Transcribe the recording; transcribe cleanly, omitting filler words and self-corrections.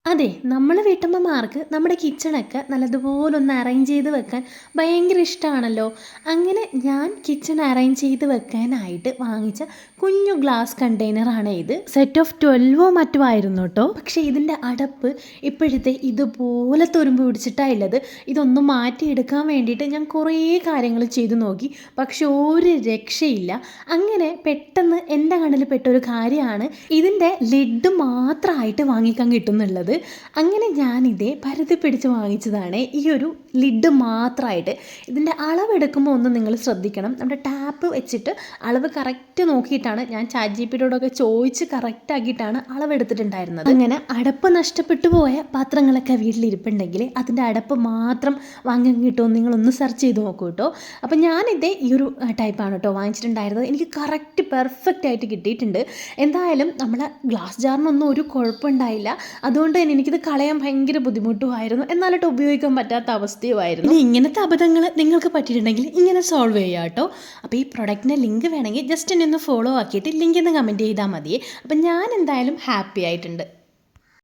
അതെ, നമ്മളെ വീട്ടമ്മമാർക്ക് നമ്മുടെ കിച്ചണൊക്കെ നല്ലതുപോലൊന്ന് അറേഞ്ച് ചെയ്ത് വെക്കാൻ ഭയങ്കര ഇഷ്ടമാണല്ലോ. അങ്ങനെ ഞാൻ കിച്ചൺ അറേഞ്ച് ചെയ്ത് വെക്കാനായിട്ട് വാങ്ങിച്ച കുഞ്ഞു ഗ്ലാസ് കണ്ടെയ്നറാണ് ഇത്. സെറ്റ് ഓഫ് 12 മറ്റോ ആയിരുന്നു കേട്ടോ. പക്ഷേ ഇതിൻ്റെ അടപ്പ് ഇപ്പോഴത്തെ ഇതുപോലെ തുരുമ്പ് പിടിച്ചിട്ടാണ് ഉള്ളത്. ഇതൊന്ന് മാറ്റിയെടുക്കാൻ വേണ്ടിയിട്ട് ഞാൻ കുറേ കാര്യങ്ങൾ ചെയ്തു നോക്കി. പക്ഷെ ഒരു രക്ഷയില്ല. അങ്ങനെ പെട്ടെന്ന് എൻ്റെ കണ്ണിൽ പെട്ട ഒരു കാര്യമാണ് ഇതിൻ്റെ ലിഡ് മാത്രമായിട്ട് വാങ്ങിക്കാൻ കിട്ടുന്നുള്ളത്. അങ്ങനെ ഞാനിതേ പരുതി പിടിച്ച് വാങ്ങിച്ചതാണ് ഈ ഒരു ലിഡ് മാത്രമായിട്ട്. ഇതിൻ്റെ അളവെടുക്കുമ്പോൾ ഒന്ന് നിങ്ങൾ ശ്രദ്ധിക്കണം. നമ്മുടെ ടാപ്പ് വെച്ചിട്ട് അളവ് കറക്റ്റ് നോക്കിയിട്ടാണ് ഞാൻ ChatGPTയോടൊക്കെ ചോദിച്ച് കറക്റ്റാക്കിയിട്ടാണ് അളവെടുത്തിട്ടുണ്ടായിരുന്നത്. അങ്ങനെ അടപ്പ് നഷ്ടപ്പെട്ടു പോയ പാത്രങ്ങളൊക്കെ വീട്ടിലിരിപ്പുണ്ടെങ്കിൽ അതിൻ്റെ അടപ്പ് മാത്രം വാങ്ങാൻ കിട്ടുമോ നിങ്ങളൊന്ന് സെർച്ച് ചെയ്ത് നോക്കൂ കേട്ടോ. അപ്പോൾ ഞാനിതേ ഈ ഒരു ടൈപ്പാണ് കേട്ടോ വാങ്ങിച്ചിട്ടുണ്ടായിരുന്നത്. എനിക്ക് കറക്റ്റ് പെർഫെക്റ്റ് ആയിട്ട് കിട്ടിയിട്ടുണ്ട്. എന്തായാലും നമ്മളെ ഗ്ലാസ് ജാറിനൊന്നും ഒരു കുഴപ്പമുണ്ടായില്ല. അതുകൊണ്ട് തന്നെ എനിക്കിത് കളയാൻ ഭയങ്കര ബുദ്ധിമുട്ടുമായിരുന്നു. എന്നാലിട്ട് ഉപയോഗിക്കാൻ പറ്റാത്ത അവസ്ഥയുമായിരുന്നു. ഇനി ഇങ്ങനത്തെ അബദ്ധങ്ങൾ നിങ്ങൾക്ക് പറ്റിയിട്ടുണ്ടെങ്കിൽ ഇങ്ങനെ സോൾവ് ചെയ്യാം കേട്ടോ. അപ്പോൾ ഈ പ്രൊഡക്റ്റിൻ്റെ ലിങ്ക് വേണമെങ്കിൽ ജസ്റ്റ് എന്നെ ഒന്ന് ഫോളോ ആക്കിയിട്ട് ലിങ്ക് ഒന്ന് കമൻറ്റ് ചെയ്താൽ മതിയേ. അപ്പം ഞാൻ എന്തായാലും ഹാപ്പി ആയിട്ടുണ്ട്.